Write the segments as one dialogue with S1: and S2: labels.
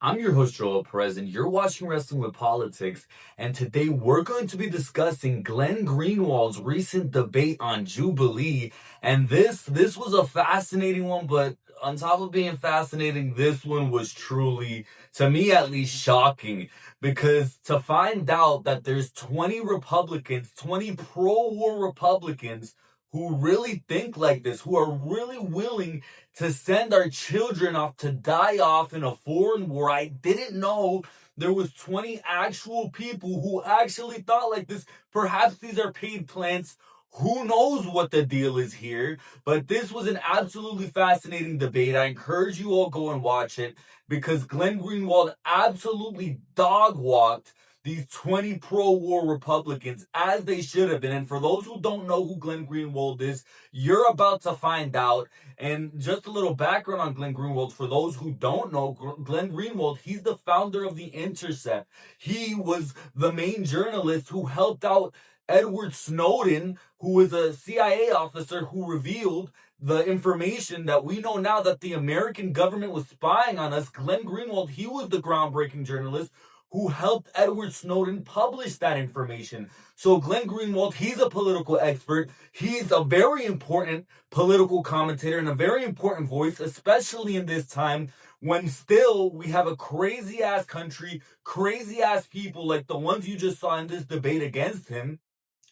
S1: I'm your host, Joel Perez, and you're watching Wrestling with Politics. And today we're going to be discussing Glenn Greenwald's recent debate on Jubilee. And this was a fascinating one, but on top of being fascinating, this one was truly, to me at least, shocking. Because to find out that there's 20 Republicans, 20 pro-war Republicans who really think like this, who are really willing to send our children off to die off in a foreign war. I didn't know there was 20 actual people who actually thought like this. Perhaps these are paid plants. Who knows what the deal is here? But this was an absolutely fascinating debate. I encourage you all go and watch it because Glenn Greenwald absolutely dog walked these 20 pro-war Republicans, as they should have been. And for those who don't know who Glenn Greenwald is, you're about to find out. And just a little background on Glenn Greenwald. For those who don't know, Glenn Greenwald, he's the founder of The Intercept. He was the main journalist who helped out Edward Snowden, who was a CIA officer who revealed the information that we know now that the American government was spying on us. Glenn Greenwald, he was the groundbreaking journalist who helped Edward Snowden publish that information. So Glenn Greenwald, he's a political expert. He's a very important political commentator and a very important voice, especially in this time when still we have a crazy-ass country, crazy-ass people like the ones you just saw in this debate against him,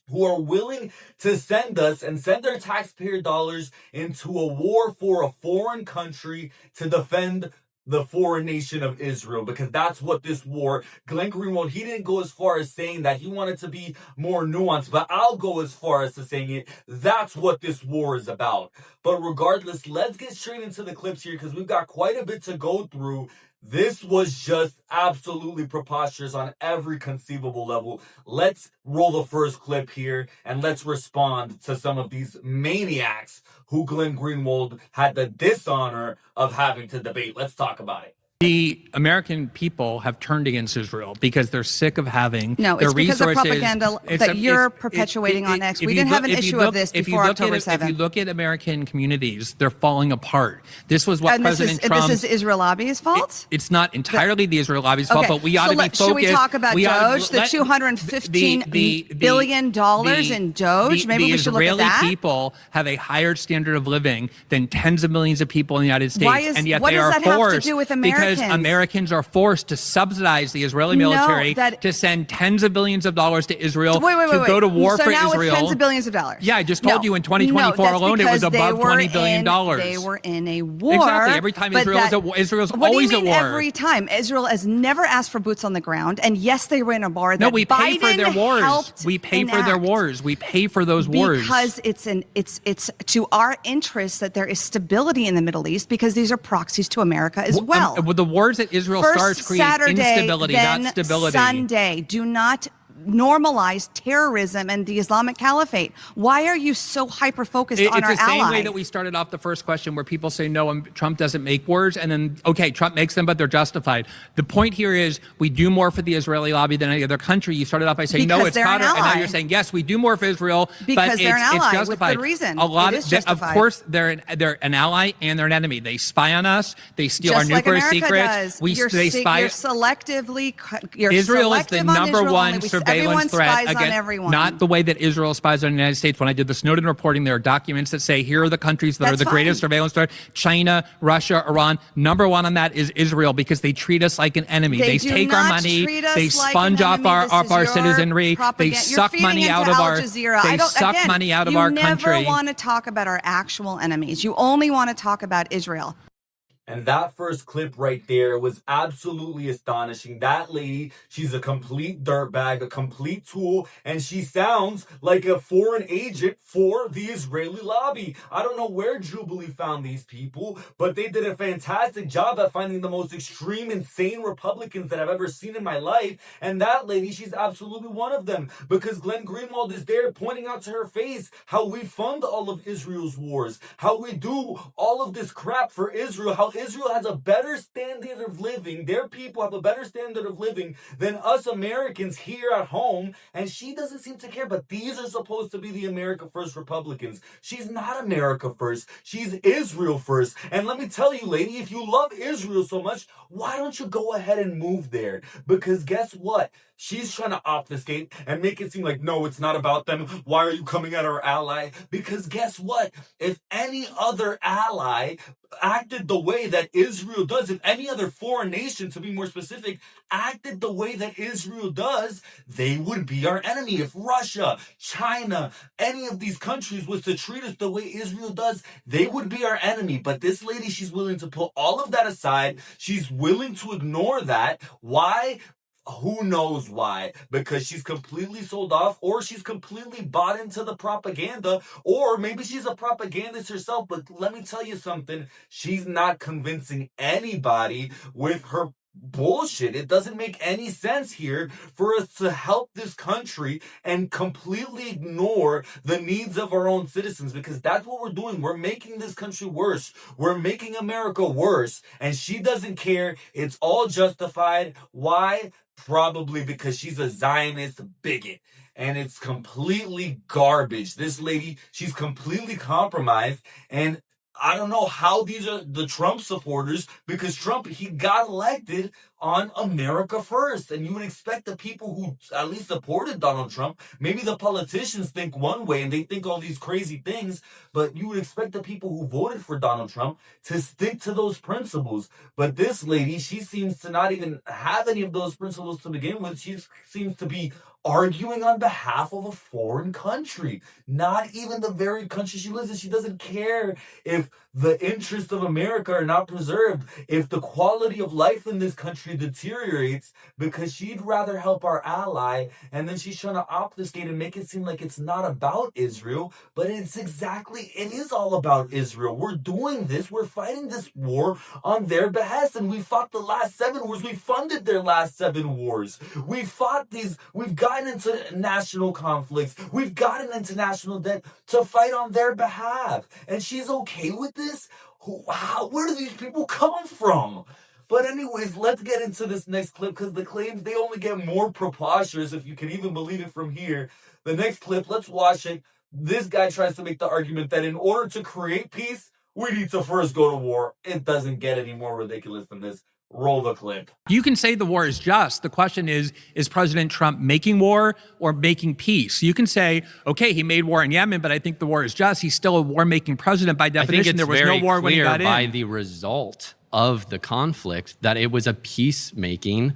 S1: who are willing to send us and send their taxpayer dollars into a war for a foreign country to defend the foreign nation of Israel, because that's what this war, Glenn Greenwald, he didn't go as far as saying that. He wanted to be more nuanced, but I'll go as far as to saying it. That's what this war is about. But regardless, let's get straight into the clips here because we've got quite a bit to go through. This was just absolutely preposterous on every conceivable level. Let's roll the first clip here and let's respond to some of these maniacs who Glenn Greenwald had the dishonor of having to debate. Let's talk about it.
S2: The American people have turned against Israel because they're sick of having
S3: No,
S2: their
S3: it's because
S2: resources.
S3: of propaganda that you're perpetuating on X. We didn't have an issue of this before October 7th.
S2: If you look at American communities, they're falling apart. This was what President Trump...
S3: This is Israel lobby's fault?
S2: It's not entirely the Israel lobby's fault, but we ought to be focused...
S3: Should we talk about Doge, the $215 billion in Doge? Maybe we should look at that?
S2: The Israeli people have a higher standard of living than tens of millions of people in the United States, and yet they are
S3: forced... What does that have to do with Americans?
S2: Because Americans are forced to subsidize the Israeli military to send tens of billions of dollars to Israel to go to war for Israel.
S3: So now it's tens of billions of dollars.
S2: Yeah, I just told you in 2024 alone it was above $20 billion.
S3: They were in a war.
S2: Exactly. Every time Israel's always at war.
S3: Every time? Israel has never asked for boots on the ground. And yes, they were in a war.
S2: No, we pay for their wars. We pay for their wars. We pay for those wars.
S3: Because it's to our interest that there is stability in the Middle East because these are proxies to America as well.
S2: With the wars that Israel starts create instability, not stability.
S3: Sunday, do not normalize terrorism and the Islamic Caliphate. Why are you so hyper-focused on our ally?
S2: It's the same way that we started off the first question where people say, no, Trump doesn't make wars, and then, okay, Trump makes them, but they're justified. The point here is we do more for the Israeli lobby than any other country. You started off by saying, no, it's counter, and now you're saying, yes, we do more for Israel, but
S3: they're an ally,
S2: it's justified.
S3: With good reason.
S2: Of course, they're an ally and they're an enemy. They spy on us. They steal our nuclear secrets.
S3: You're
S2: Israel is the number one surveillance threat
S3: against
S2: not the way that Israel spies on the United States. When I did the Snowden reporting, there are documents that say here are the countries that are the greatest surveillance threat. China, Russia, Iran. Number one on that is Israel because they treat us like an enemy. They take our money. They sponge off our citizenry. They suck money out of our country.
S3: You never want to talk about our actual enemies. You only want to talk about Israel.
S1: And that first clip right there was absolutely astonishing. That lady, she's a complete dirtbag, a complete tool, and she sounds like a foreign agent for the Israeli lobby. I don't know where Jubilee found these people, but they did a fantastic job at finding the most extreme, insane Republicans that I've ever seen in my life. And that lady, she's absolutely one of them, because Glenn Greenwald is there pointing out to her face how we fund all of Israel's wars, how we do all of this crap for Israel, how Israel has a better standard of living. Their people have a better standard of living than us Americans here at home. And she doesn't seem to care. But these are supposed to be the America First Republicans. She's not America First. She's Israel First. And let me tell you, lady, if you love Israel so much, why don't you go ahead and move there? Because guess what? She's trying to obfuscate and make it seem like, no, it's not about them. Why are you coming at our ally? Because guess what? If any other ally acted the way that Israel does, if any other foreign nation, to be more specific, acted the way that Israel does, they would be our enemy. If Russia, China, any of these countries was to treat us the way Israel does, they would be our enemy. But this lady, she's willing to put all of that aside. She's willing to ignore that. Why? Who knows why? Because she's completely sold off, or she's completely bought into the propaganda, or maybe she's a propagandist herself. But let me tell you something, she's not convincing anybody with her bullshit. It doesn't make any sense here for us to help this country and completely ignore the needs of our own citizens, because that's what we're doing. We're making this country worse. We're making America worse, and she doesn't care. It's all justified. Why? Probably because she's a Zionist bigot. And it's completely garbage. This lady, she's completely compromised. And I don't know how these are the Trump supporters, because Trump, he got elected on America First. And you would expect the people who at least supported Donald Trump, maybe the politicians think one way and they think all these crazy things, but you would expect the people who voted for Donald Trump to stick to those principles. But this lady, she seems to not even have any of those principles to begin with. She seems to be arguing on behalf of a foreign country, not even the very country she lives in. She doesn't care if the interests of America are not preserved, if the quality of life in this country deteriorates, because she'd rather help our ally. And then she's trying to obfuscate and make it seem like it's not about Israel, but it is all about Israel. We're doing this, we're fighting this war on their behest, and we fought the last 7 wars. We funded their last 7 wars. We've gotten into national conflicts. We've gotten into national debt to fight on their behalf. And she's okay with this? Where do these people come from? But anyways, let's get into this next clip, because the claims, they only get more preposterous, if you can even believe it from here. The next clip, let's watch it. This guy tries to make the argument that in order to create peace, we need to first go to war. It doesn't get any more ridiculous than this. Roll the clip.
S2: You can say the war is just. The question is President Trump making war or making peace? You can say, okay, he made war in Yemen, but I think the war is just. He's still a war-making president by definition. There was no war when he got in.
S4: By the result of the conflict that it was a peacemaking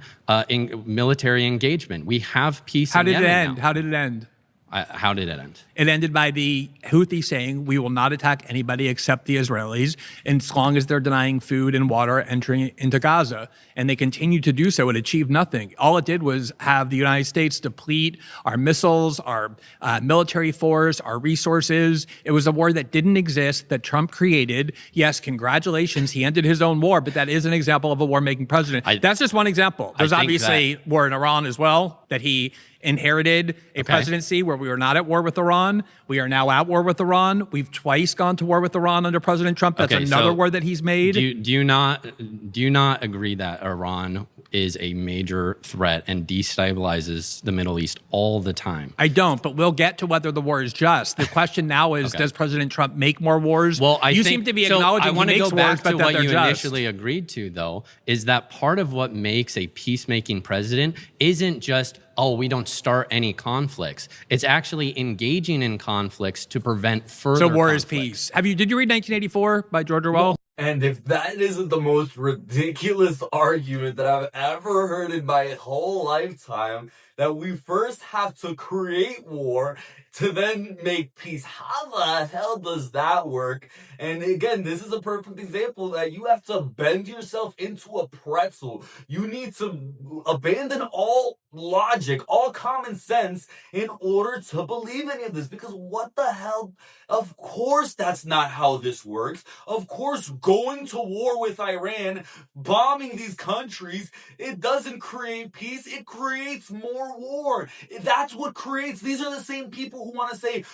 S4: military engagement. We have peace in Yemen now.
S2: How did it end?
S4: How did it end?
S2: It ended by the Houthis saying, we will not attack anybody except the Israelis, as long as they're denying food and water entering into Gaza. And they continued to do so. It achieved nothing. All it did was have the United States deplete our missiles, our military force, our resources. It was a war that didn't exist, that Trump created. Yes, congratulations, he ended his own war, but that is an example of a war-making president. That's just one example. There's obviously war in Iran as well, that he inherited a presidency where we were not at war with Iran. We are now at war with Iran. We've twice gone to war with Iran under President Trump. That's another war that he's made.
S4: Do you not agree that Iran is a major threat and destabilizes the Middle East all the time?
S2: I don't, but we'll get to whether the war is just. The question now is, does President Trump make more wars?
S4: Well,
S2: you seem to be acknowledging he makes wars, but
S4: what you initially agreed to, though, is that part of what makes a peacemaking president isn't just, oh, we don't start any conflicts. It's actually engaging in conflicts to prevent further conflicts.
S2: So war is peace. Did you read 1984 by George Orwell?
S1: And if that isn't the most ridiculous argument that I've ever heard in my whole lifetime, that we first have to create war to then make peace. How the hell does that work? And again, this is a perfect example that you have to bend yourself into a pretzel. You need to abandon all logic, all common sense in order to believe any of this. Because what the hell? Of course that's not how this works. Of course, going to war with Iran, bombing these countries, it doesn't create peace. It creates more war. That's what creates. These are the same people people who want to say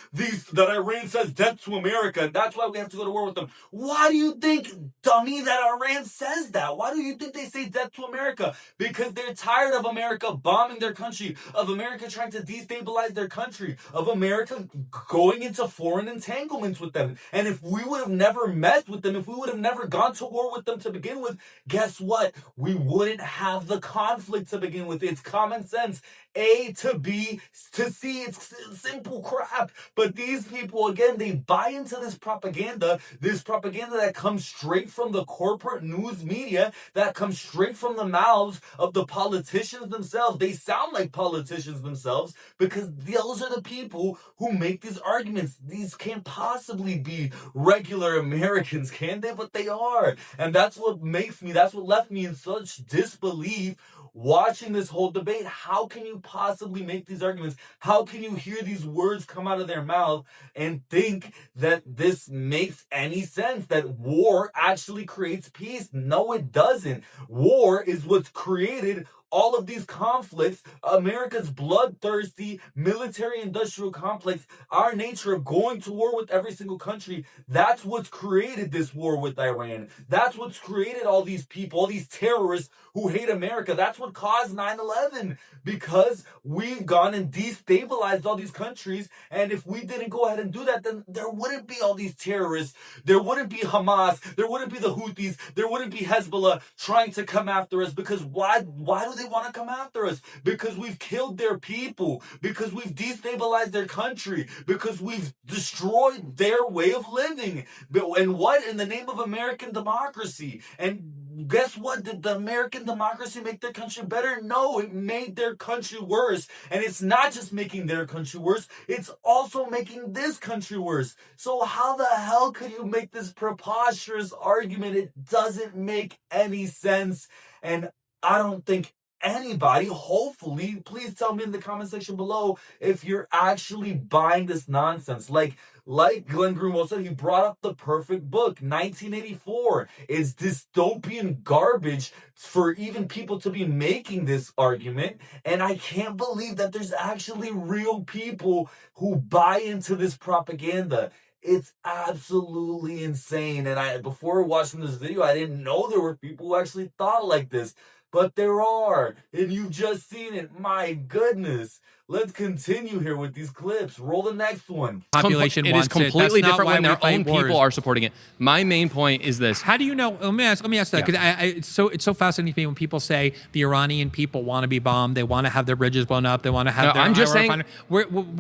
S1: that Iran says death to America, and that's why we have to go to war with them. Why do you think, dummy, that Iran says that? Why do you think they say death to America? Because they're tired of America bombing their country, of America trying to destabilize their country, of America going into foreign entanglements with them. And if we would have never messed with them, if we would have never gone to war with them to begin with, guess what? We wouldn't have the conflict to begin with. It's common sense. A to B to C. It's simple crap. But these people, again, they buy into this propaganda that comes straight from the corporate news media, that comes straight from the mouths of the politicians themselves. They sound like politicians themselves because those are the people who make these arguments. These can't possibly be regular Americans, can they? But they are. And that's what left me in such disbelief watching this whole debate. How can you possibly make these arguments? How can you hear these words come out of their mouth and think that this makes any sense, that war actually creates peace? No, it doesn't. War is what's created all of these conflicts. America's bloodthirsty military-industrial complex, our nature of going to war with every single country, that's what's created this war with Iran. That's what's created all these people, all these terrorists who hate America. That's what caused 9/11, because we've gone and destabilized all these countries. And if we didn't go ahead and do that, then there wouldn't be all these terrorists. There wouldn't be Hamas. There wouldn't be the Houthis. There wouldn't be Hezbollah trying to come after us. Because why do they want to come after us? Because we've killed their people, because we've destabilized their country, because we've destroyed their way of living. And what? In the name of American democracy. And guess what? Did the American democracy make their country better? No, it made their country worse. And it's not just making their country worse, it's also making this country worse. So how the hell could you make this preposterous argument? It doesn't make any sense. And I don't think anybody, hopefully, please tell me in the comment section below if you're actually buying this nonsense. Like Glenn Greenwald said, he brought up the perfect book, 1984. It's dystopian garbage for even people to be making this argument. And I can't believe that there's actually real people who buy into this propaganda. It's absolutely insane. And before watching this video, I didn't know there were people who actually thought like this. But there are, and you've just seen it. My goodness. Let's continue here with these clips. Roll the next one.
S2: Population
S5: it
S2: wants
S5: is completely different when their own
S2: wars.
S5: people are supporting it. My main point is this.
S2: How do you know? Let me ask that, because it's so fascinating to me when people say the Iranian people want to be bombed, they want to have their bridges blown up, they want to have their...
S5: I'm just saying...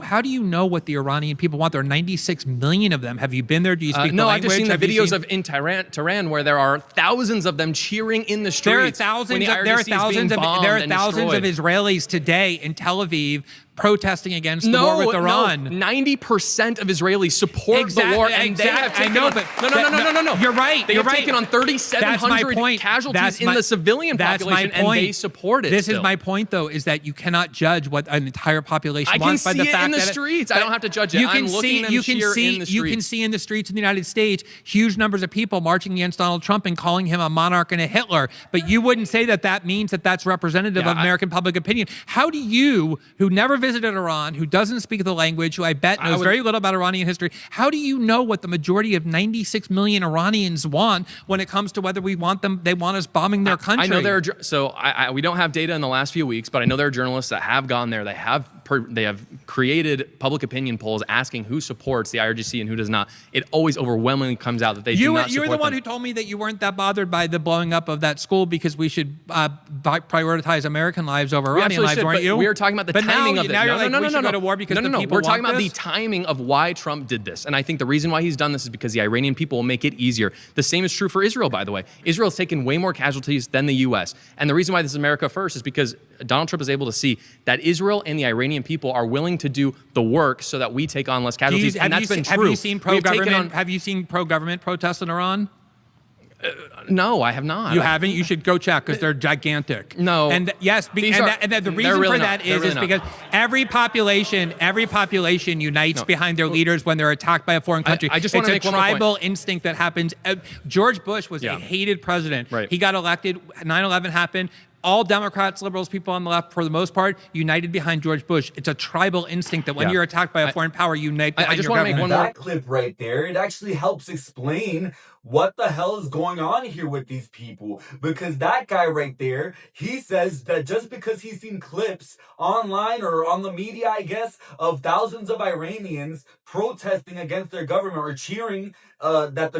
S2: How do you know what the Iranian people want? There are 96 million of them. Have you been there? Do you speak the language?
S5: No, I've just seen the videos of in Tehran where there are thousands of them cheering in the streets.
S2: There are thousands of Israelis today in Tel Aviv protesting against the war with Iran.
S5: No, 90% of Israelis support the war, and they have taken No.
S2: You're right.
S5: They have taken on 3,700 casualties in the civilian population, and they support it.
S2: This is my point, though, is that you cannot judge what an entire population wants by the fact that...
S5: I can see it in the streets. I don't have to judge it. I'm looking at them cheer in the streets.
S2: You can see in the streets in the United States huge numbers of people marching against Donald Trump and calling him a monarch and a Hitler, but you wouldn't say that that means that that's representative of American public opinion. How do you, who never visited Iran, who doesn't speak the language, who I bet knows very little about Iranian history, how do you know what the majority of 96 million Iranians want when it comes to whether we want them, they want us bombing their country?
S5: I know there are, we don't have data in the last few weeks, but I know there are journalists that have gone there. They have created public opinion polls asking who supports the IRGC and who does not. It always overwhelmingly comes out that they do not support them.
S2: You're the one who told me that you weren't that bothered by the blowing up of that school because we should prioritize American lives over Iranian lives, weren't you?
S5: We were talking about the timing of it.
S2: We should go to war because the people
S5: We're talking
S2: want
S5: about
S2: this?
S5: the timing of why Trump did this. And I think the reason why he's done this is because the Iranian people will make it easier. The same is true for Israel, by the way. Israel's taken way more casualties than the U.S. And the reason why this is America first is because Donald Trump is able to see that Israel and the Iranian people are willing to do the work so that we take on less casualties. And that's been true.
S2: Have you seen pro-government protests in Iran?
S5: No, I have not.
S2: You haven't? You should go check because they're gigantic.
S5: No.
S2: And yes, the reason for that is because every population unites behind their leaders when they're attacked by a foreign country.
S5: I just want to make
S2: one more point. It's a tribal instinct that happens. George Bush was a hated president.
S5: Right.
S2: He got elected. 9/11 happened. all Democrats, liberals, people on the left, for the most part, united behind George Bush. It's a tribal instinct that when you're attacked by a foreign power, you unite behind
S5: I just
S2: your
S5: want to make
S2: government.
S5: one more
S1: That clip right there, it actually helps explain what the hell is going on here with these people. Because that guy right there, he says that just because he's seen clips online or on the media, I guess, of thousands of Iranians protesting against their government or cheering that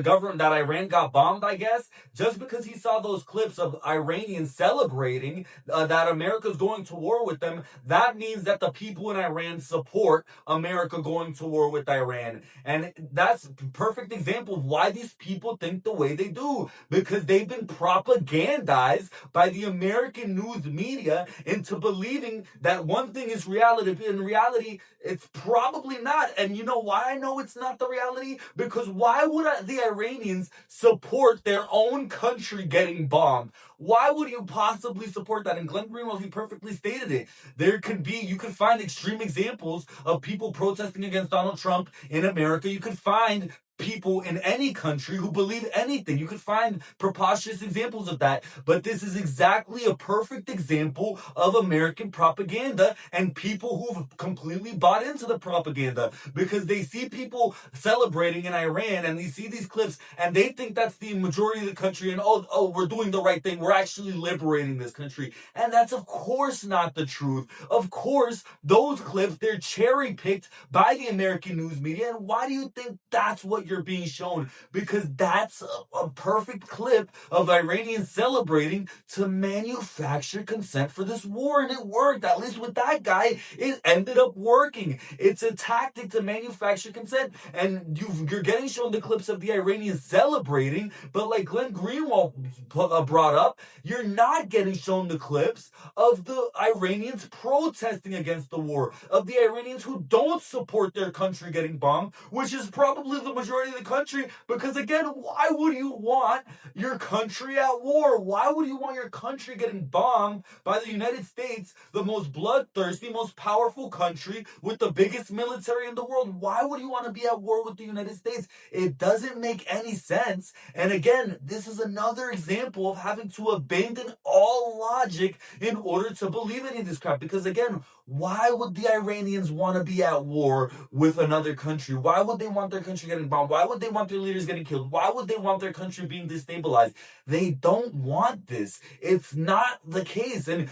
S1: Iran got bombed, I guess, just because he saw those clips of Iranians celebrating that America's going to war with them, that means that the people in Iran support America going to war with Iran. And that's a perfect example of why these people think the way they do, because they've been propagandized by the American news media into believing that one thing is reality, but in reality, it's probably not. And you know why I know it's not the reality? Because why would the Iranians support their own country getting bombed? Why would you possibly support that? And Glenn Greenwald, he perfectly stated it. You could find extreme examples of people protesting against Donald Trump in America. You could find people in any country who believe anything. You could find preposterous examples of that. But this is exactly a perfect example of American propaganda and people who've completely bought into the propaganda because they see people celebrating in Iran and they see these clips and they think that's the majority of the country and oh, we're doing the right thing. We're actually liberating this country. And that's of course not the truth. Of course, those clips, they're cherry picked by the American news media. And why do you think that's what you're being shown? Because that's a perfect clip of Iranians celebrating to manufacture consent for this war, and it worked. At least with that guy, it ended up working. It's a tactic to manufacture consent, and you're getting shown the clips of the Iranians celebrating, but like Glenn Greenwald brought up, you're not getting shown the clips of the Iranians protesting against the war, of the Iranians who don't support their country getting bombed, which is probably the majority of the country, because again, why would you want your country at war? Why would you want your country getting bombed by the United States, the most bloodthirsty, most powerful country with the biggest military in the world? Why would you want to be at war with the United States? It doesn't make any sense. And again, this is another example of having to abandon all logic in order to believe any of this crap. Because again, why would the Iranians want to be at war with another country? Why would they want their country getting bombed? Why would they want their leaders getting killed? Why would they want their country being destabilized? They don't want this. It's not the case. And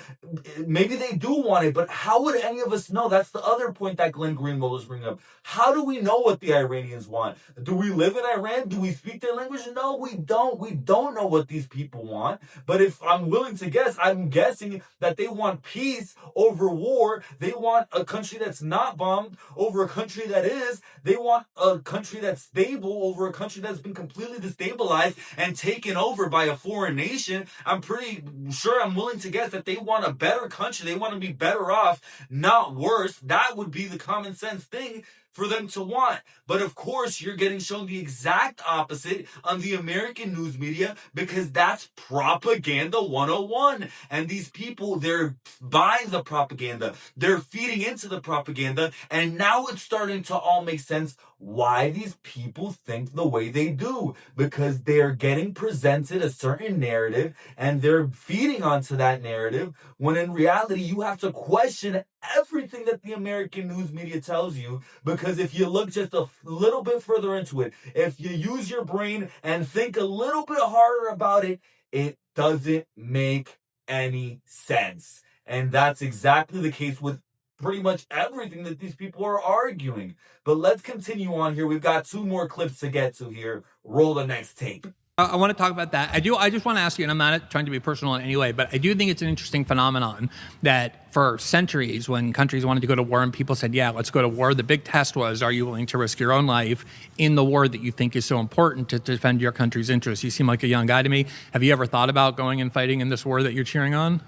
S1: maybe they do want it, but how would any of us know? That's the other point that Glenn Greenwald was bringing up. How do we know what the Iranians want? Do we live in Iran? Do we speak their language? No, we don't. We don't know what these people want. But if I'm willing to guess, I'm guessing that they want peace over war. They want a country that's not bombed over a country that is. They want a country that's stable over a country that's been completely destabilized and taken over by a foreign nation. I'm pretty sure, I'm willing to guess that they want a better country. They want to be better off, not worse. That would be the common sense thing for them to want. But of course, you're getting shown the exact opposite on the American news media because that's propaganda 101. And these people, they're buying the propaganda. They're feeding into the propaganda. And now it's starting to all make sense why these people think the way they do. Because they're getting presented a certain narrative and they're feeding onto that narrative, when in reality, you have to question everything that the American news media tells you. Because if you look just a little bit further into it, if you use your brain and think a little bit harder about it, it doesn't make any sense. And that's exactly the case with pretty much everything that these people are arguing. But let's continue on here. We've got 2 more clips to get to here. Roll the next tape.
S2: I want to talk about that. I just want to ask you, and I'm not trying to be personal in any way, but I do think it's an interesting phenomenon that for centuries, when countries wanted to go to war and people said, yeah, let's go to war, the big test was, are you willing to risk your own life in the war that you think is so important to defend your country's interests? You seem like a young guy to me. Have you ever thought about going and fighting in this war that you're cheering on?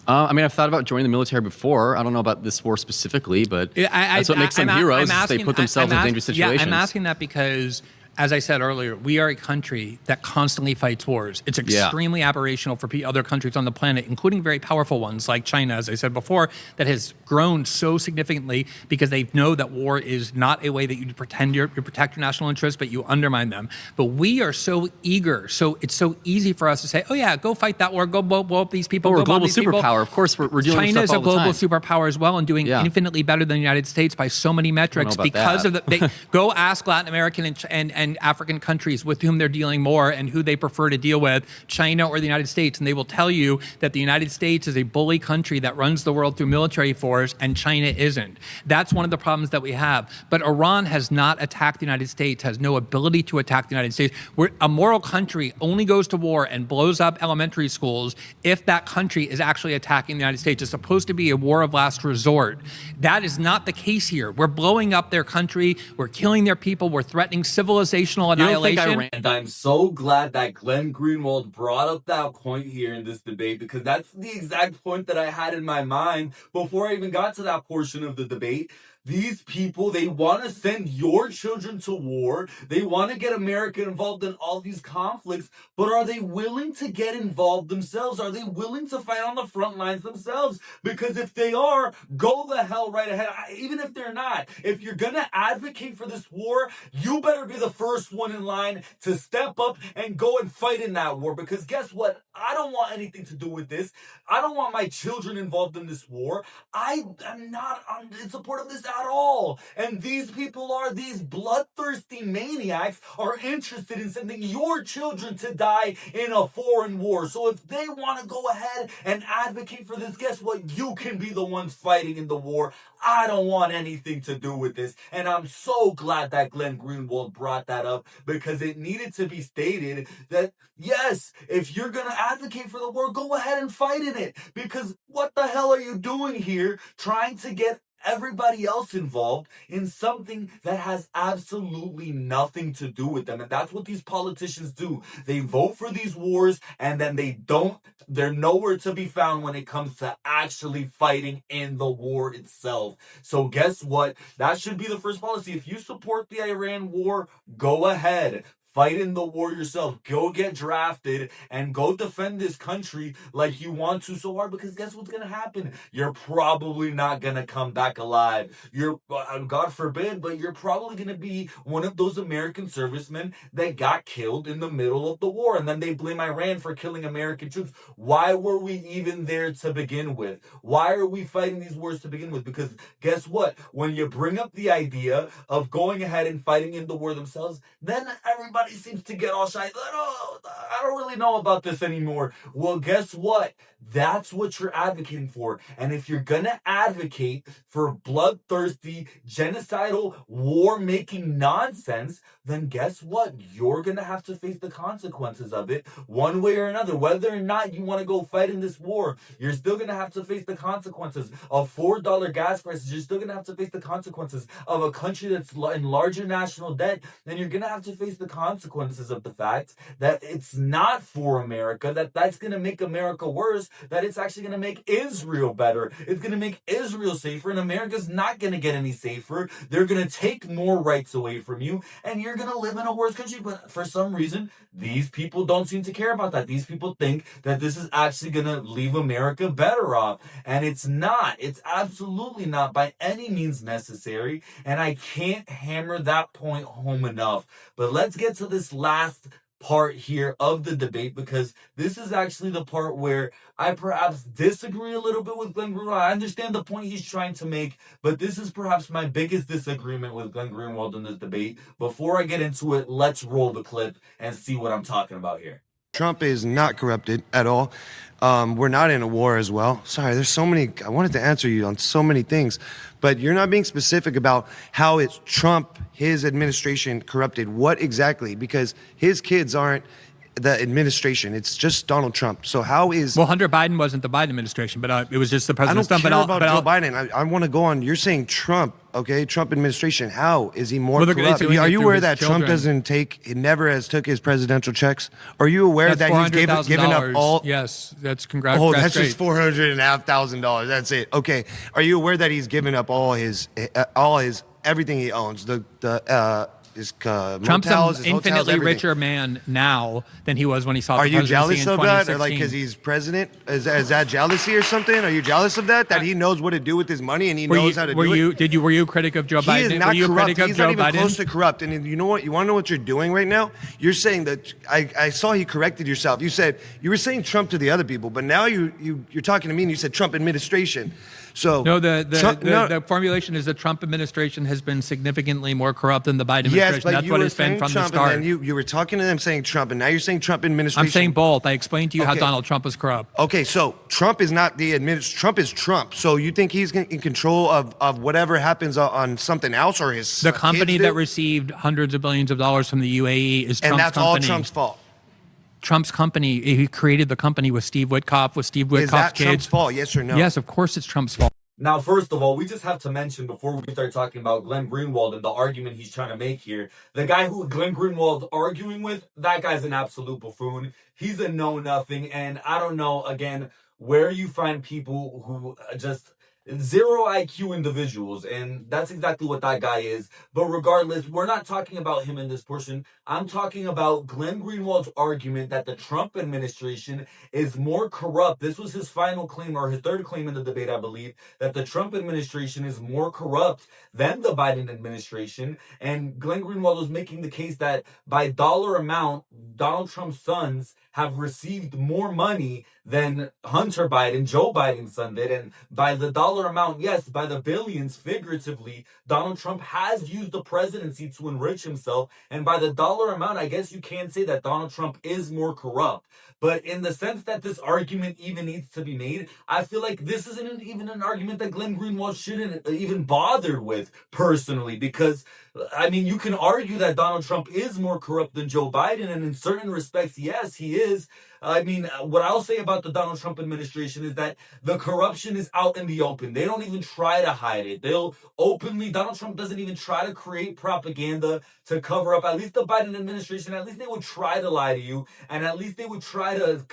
S6: I mean, I've thought about joining the military before. I don't know about this war specifically, but that's what makes them heroes. They put themselves in dangerous situations.
S2: Yeah, I'm asking that because as I said earlier, we are a country that constantly fights wars. It's extremely aberrational for other countries on the planet, including very powerful ones like China, as I said before, that has grown so significantly because they know that war is not a way that you pretend you protect your national interests, but you undermine them. But we are so eager, so it's so easy for us to say, oh yeah, go fight that war, go blow up these people.
S6: We're a
S2: go bomb
S6: global
S2: these people.
S6: superpower. Of course, we're dealing
S2: China
S6: with stuff all the time.
S2: China is a global superpower as well and doing infinitely better than the United States by so many metrics because of the. Go ask Latin American and African countries with whom they're dealing more and who they prefer to deal with, China or the United States, and they will tell you that the United States is a bully country that runs the world through military force and China isn't. That's one of the problems that we have. But Iran has not attacked the United States, has no ability to attack the United States. A moral country only goes to war and blows up elementary schools if that country is actually attacking the United States. It's supposed to be a war of last resort. That is not the case here. We're blowing up their country. We're killing their people. We're threatening civilizational annihilation.
S1: And I'm so glad that Glenn Greenwald brought up that point here in this debate, because that's the exact point that I had in my mind before I even got to that portion of the debate. These people, they want to send your children to war. They want to get America involved in all these conflicts. But are they willing to get involved themselves? Are they willing to fight on the front lines themselves? Because if they are, go the hell right ahead. Even if they're not, if you're going to advocate for this war, you better be the first one in line to step up and go and fight in that war. Because guess what? I don't want anything to do with this. I don't want my children involved in this war. I am not in support of this at all. And these people these bloodthirsty maniacs are interested in sending your children to die in a foreign war. So if they want to go ahead and advocate for this, guess what? You can be the ones fighting in the war. I don't want anything to do with this. And I'm so glad that Glenn Greenwald brought that up, because it needed to be stated that, yes, if you're going to advocate for the war, go ahead and fight in it. Because what the hell are you doing here trying to get everybody else involved in something that has absolutely nothing to do with them? And that's what these politicians do. They vote for these wars, and then they're nowhere to be found when it comes to actually fighting in the war itself. So guess what? That should be the first policy. If you support the Iran war, go ahead. Fight in the war yourself. Go get drafted and go defend this country like you want to so hard, because guess what's going to happen? You're probably not going to come back alive. God forbid, but you're probably going to be one of those American servicemen that got killed in the middle of the war. And then they blame Iran for killing American troops. Why were we even there to begin with? Why are we fighting these wars to begin with? Because guess what? When you bring up the idea of going ahead and fighting in the war themselves, then everybody seems to get all shy. Oh, I don't really know about this anymore. Well, guess what? That's what you're advocating for. And if you're going to advocate for bloodthirsty, genocidal, war-making nonsense, then guess what? You're going to have to face the consequences of it one way or another. Whether or not you want to go fight in this war, you're still going to have to face the consequences of $4 gas prices. You're still going to have to face the consequences of a country that's in larger national debt. Then you're going to have to face the consequences of the fact that it's not for America, that's going to make America worse, that it's actually going to make Israel better. It's going to make Israel safer, and America's not going to get any safer. They're going to take more rights away from you, and you're going to live in a worse country. But for some reason, these people don't seem to care about that. These people think that this is actually going to leave America better off, and it's not. It's absolutely not by any means necessary, and I can't hammer that point home enough. But let's get to this last part here of the debate, because this is actually the part where I perhaps disagree a little bit with Glenn Greenwald. I understand the point he's trying to make, but this is perhaps my biggest disagreement with Glenn Greenwald in this debate. Before I get into it, let's roll the clip and see what I'm talking about here.
S7: Trump is not corrupted at all. We're not in a war as well. Sorry, there's so many. I wanted to answer you on so many things, but you're not being specific about how it's Trump, his administration corrupted. What exactly? Because his kids aren't the administration. It's just Donald Trump. So how is...
S2: Well, Hunter Biden wasn't the Biden administration, but it was just the president's
S7: I don't care
S2: stuff.
S7: about Joe Biden. I want to go on. You're saying Trump, okay? Trump administration. How is he more corrupt? Are you aware that Trump never has took his presidential checks? Are you aware that he's given up all...
S2: Yes, that's congratulations.
S7: Oh, that's just $450,000. That's it. Okay. Are you aware that he's given up all his everything he owns?
S2: Trump's
S7: motels,
S2: an
S7: his
S2: infinitely
S7: hotels, everything.
S2: richer man now than he was when he saw the
S7: Are you
S2: presidency
S7: jealous
S2: in
S7: of that, or
S2: 2016.
S7: like because he's president? Is that jealousy or something? Are you jealous of that? That he knows what to do with his money and he knows how to do it.
S2: Were you a critic of Joe
S7: He
S2: Biden?
S7: is not
S2: Were you a
S7: corrupt.
S2: critic of
S7: He's
S2: Joe
S7: not even
S2: Biden?
S7: close to corrupt. And you know what? You want to know what you're doing right now? You're saying that I saw you corrected yourself. You said you were saying Trump to the other people, but now you're talking to me and you said Trump administration. So
S2: No, the formulation is the Trump administration has been significantly more corrupt than the Biden administration.
S7: Yes, but
S2: That's
S7: you
S2: what
S7: were
S2: it's been
S7: saying
S2: from
S7: Trump,
S2: the start.
S7: and then you were talking to them saying Trump, and now you're saying Trump administration.
S2: I'm saying both. I explained to you how
S7: Okay.
S2: Donald Trump was corrupt.
S7: Okay, so Trump is not the Trump is Trump. So you think he's in control of whatever happens on something else, or his
S2: The company
S7: kids
S2: that
S7: do?
S2: received hundreds of billions of dollars from the UAE is Trump's
S7: and that's
S2: company.
S7: all Trump's fault.
S2: Trump's company. He created the company with Steve Witkoff, with Steve Witkoff's
S7: Is that
S2: kids.
S7: Trump's fault? Yes or no?
S2: Yes, of course it's Trump's fault.
S1: Now, first of all, we just have to mention before we start talking about Glenn Greenwald and the argument he's trying to make here, the guy who Glenn Greenwald's arguing with, that guy's an absolute buffoon. He's a know-nothing, and I don't know, again, where you find people who just zero IQ individuals, and that's exactly what that guy is. But regardless, we're not talking about him in this portion. I'm talking about Glenn Greenwald's argument that the Trump administration is more corrupt. This was his final claim, or his third claim in the debate, I believe, that the Trump administration is more corrupt than the Biden administration. And Glenn Greenwald was making the case that by dollar amount, Donald Trump's sons have received more money than Hunter Biden, Joe Biden's son, did. And by the dollar amount, yes, by the billions, figuratively, Donald Trump has used the presidency to enrich himself. And by the dollar amount, I guess you can say that Donald Trump is more corrupt. But in the sense that this argument even needs to be made, I feel like this isn't even an argument that Glenn Greenwald shouldn't even bother with personally, because I mean, you can argue that Donald Trump is more corrupt than Joe Biden, and in certain respects, yes, he is. I mean, what I'll say about the Donald Trump administration is that the corruption is out in the open. They don't even try to hide it. They'll openly, Donald Trump doesn't even try to create propaganda to cover up. At least the Biden administration, at least they would try to lie to you, and at least they would try to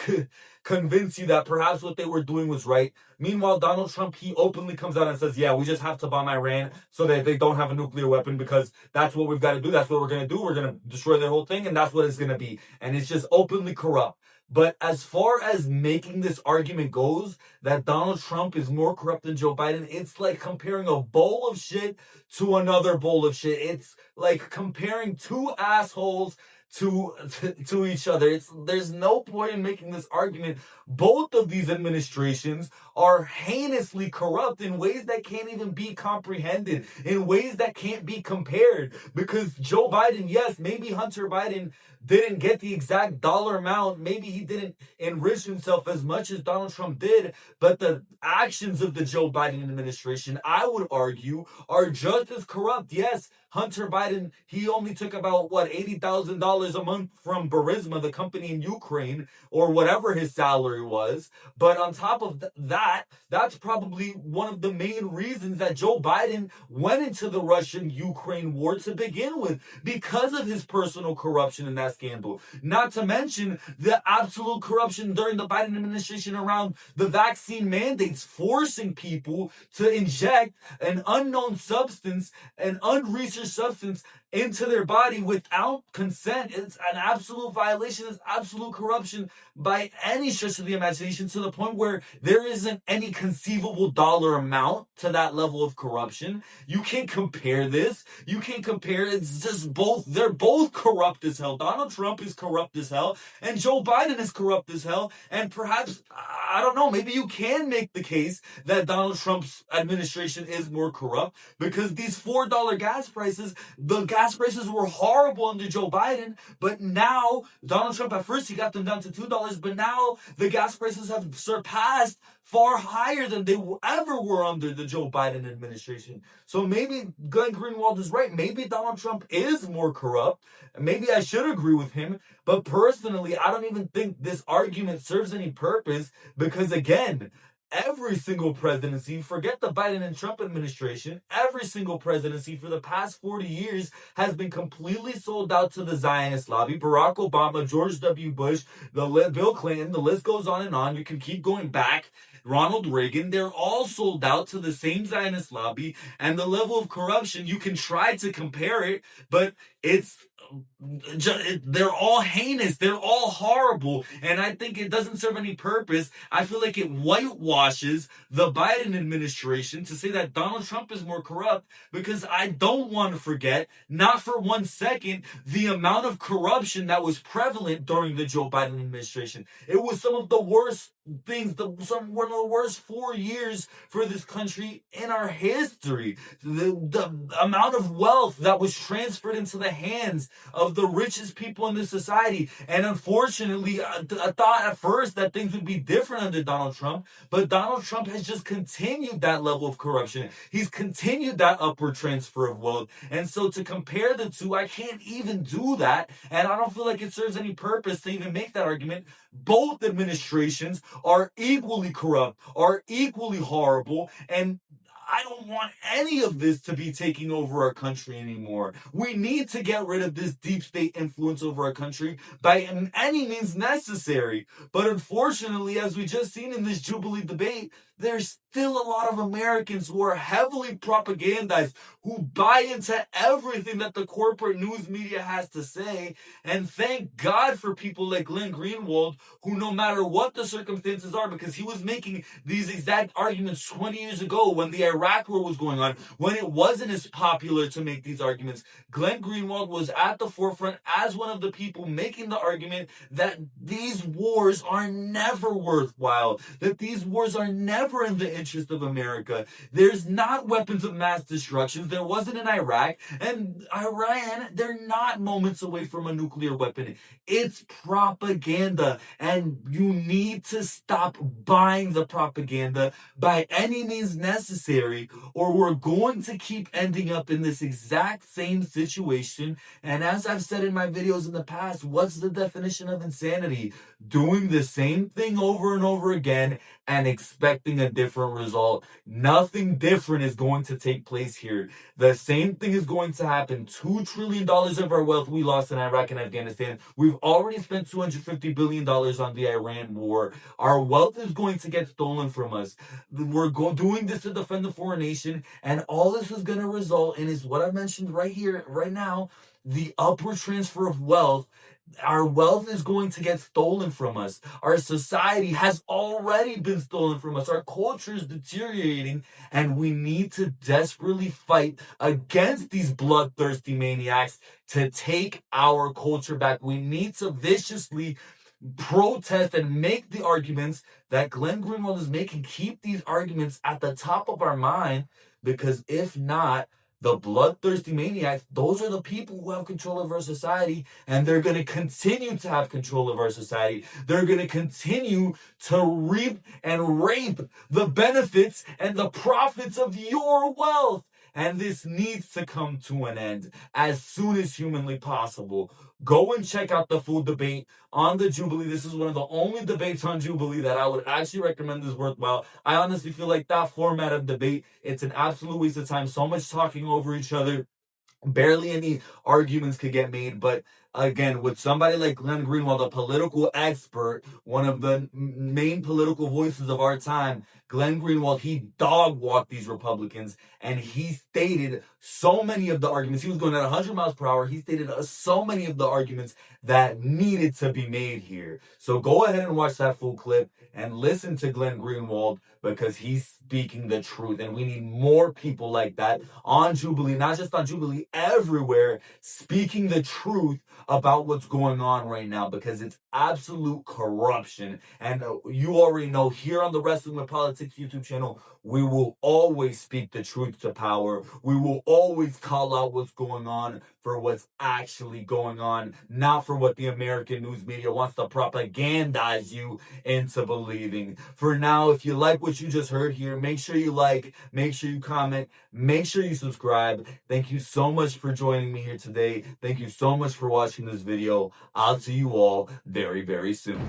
S1: convince you that perhaps what they were doing was right. Meanwhile, Donald Trump, he openly comes out and says, yeah, we just have to bomb Iran so that they don't have a nuclear weapon, because that's what we've got to do. That's what we're going to do. We're going to destroy their whole thing, and that's what it's going to be. And it's just openly corrupt. But as far as making this argument goes, that Donald Trump is more corrupt than Joe Biden, it's like comparing a bowl of shit to another bowl of shit. It's like comparing two assholes to each other. There's no point in making this argument. Both of these administrations are heinously corrupt in ways that can't even be comprehended, in ways that can't be compared. Because Joe Biden, yes, maybe Hunter Biden didn't get the exact dollar amount. Maybe he didn't enrich himself as much as Donald Trump did. But the actions of the Joe Biden administration, I would argue, are just as corrupt. Yes, Hunter Biden, he only took about, $80,000 a month from Burisma, the company in Ukraine, or whatever his salary was. But on top of that, that's probably one of the main reasons that Joe Biden went into the Russian-Ukraine war to begin with, because of his personal corruption in that scandal. Not to mention the absolute corruption during the Biden administration around the vaccine mandates, forcing people to inject an unknown substance, an unresearched substance, into their body without consent. It's an absolute violation. It's absolute corruption by any stretch of the imagination, to the point where there isn't any conceivable dollar amount to that level of corruption. You can't compare this. You can't compare. It's just both. They're both corrupt as hell. Donald Trump is corrupt as hell, and Joe Biden is corrupt as hell. And perhaps, I don't know, maybe you can make the case that Donald Trump's administration is more corrupt, because these $4 gas prices, the gas prices were horrible under Joe Biden, but now Donald Trump, at first he got them down to $2, but now the gas prices have surpassed far higher than they ever were under the Joe Biden administration. So maybe Glenn Greenwald is right. Maybe Donald Trump is more corrupt. Maybe I should agree with him. But personally, I don't even think this argument serves any purpose, because again, every single presidency, forget the Biden and Trump administration, every single presidency for the past 40 years has been completely sold out to the Zionist lobby. Barack Obama, George W. Bush, Bill Clinton, the list goes on and on. You can keep going back. Ronald Reagan, they're all sold out to the same Zionist lobby, and the level of corruption, you can try to compare it, but it's they're all heinous, they're all horrible, and I think it doesn't serve any purpose. I feel like it whitewashes the Biden administration to say that Donald Trump is more corrupt, because I don't want to forget, not for 1 second, the amount of corruption that was prevalent during the Joe Biden administration. It was some of the worst things, one of the worst 4 years for this country in our history. The amount of wealth that was transferred into the hands of the richest people in this society. And unfortunately, I thought at first that things would be different under Donald Trump, but Donald Trump has just continued that level of corruption. He's continued that upward transfer of wealth. And so to compare the two, I can't even do that. And I don't feel like it serves any purpose to even make that argument. Both administrations are equally corrupt, are equally horrible, and I don't want any of this to be taking over our country anymore. We need to get rid of this deep state influence over our country by any means necessary. But unfortunately, as we just seen in this Jubilee debate, there's still a lot of Americans who are heavily propagandized, who buy into everything that the corporate news media has to say. And thank God for people like Glenn Greenwald, who no matter what the circumstances are, because he was making these exact arguments 20 years ago when the Iraq war was going on, when it wasn't as popular to make these arguments. Glenn Greenwald was at the forefront as one of the people making the argument that these wars are never worthwhile, that these wars are never in the interest of America. There's not weapons of mass destruction. There wasn't in Iraq, and Iran, they're not moments away from a nuclear weapon. It's propaganda, and you need to stop buying the propaganda by any means necessary, or we're going to keep ending up in this exact same situation. And as I've said in my videos in the past, what's the definition of insanity? Doing the same thing over and over again and expecting a different result. Nothing different is going to take place here. The same thing is going to happen. $2 trillion of our wealth we lost in Iraq and Afghanistan. We've already spent $250 billion on the Iran war. Our wealth is going to get stolen from us. We're doing this to defend the foreign nation, and all this is going to result in is what I mentioned right here, right now, the upward transfer of wealth. Our wealth is going to get stolen from us. Our society has already been stolen from us. Our culture is deteriorating, and we need to desperately fight against these bloodthirsty maniacs to take our culture back. We need to viciously protest and make the arguments that Glenn Greenwald is making. Keep these arguments at the top of our mind, because if not, the bloodthirsty maniacs, those are the people who have control of our society, and they're going to continue to have control of our society. They're going to continue to reap and rape the benefits and the profits of your wealth. And this needs to come to an end as soon as humanly possible. Go and check out the full debate on the Jubilee. This is one of the only debates on Jubilee that I would actually recommend is worthwhile. I honestly feel like that format of debate, it's an absolute waste of time. So much talking over each other. Barely any arguments could get made, but again, with somebody like Glenn Greenwald, a political expert, one of the main political voices of our time, Glenn Greenwald, he dog-walked these Republicans, and he stated so many of the arguments. He was going at 100 miles per hour. He stated so many of the arguments that needed to be made here. So go ahead and watch that full clip and listen to Glenn Greenwald, because he's speaking the truth. And we need more people like that on Jubilee, not just on Jubilee, everywhere, speaking the truth about what's going on right now, because it's absolute corruption. And you already know, here on the Wrestling with Politics YouTube channel, we will always speak the truth to power. We will always call out what's going on for what's actually going on, not for what the American news media wants to propagandize you into believing. For now, if you like what you just heard here, make sure you like, make sure you comment, make sure you subscribe. Thank you so much for joining me here today. Thank you so much for watching this video. I'll see you all very, very soon.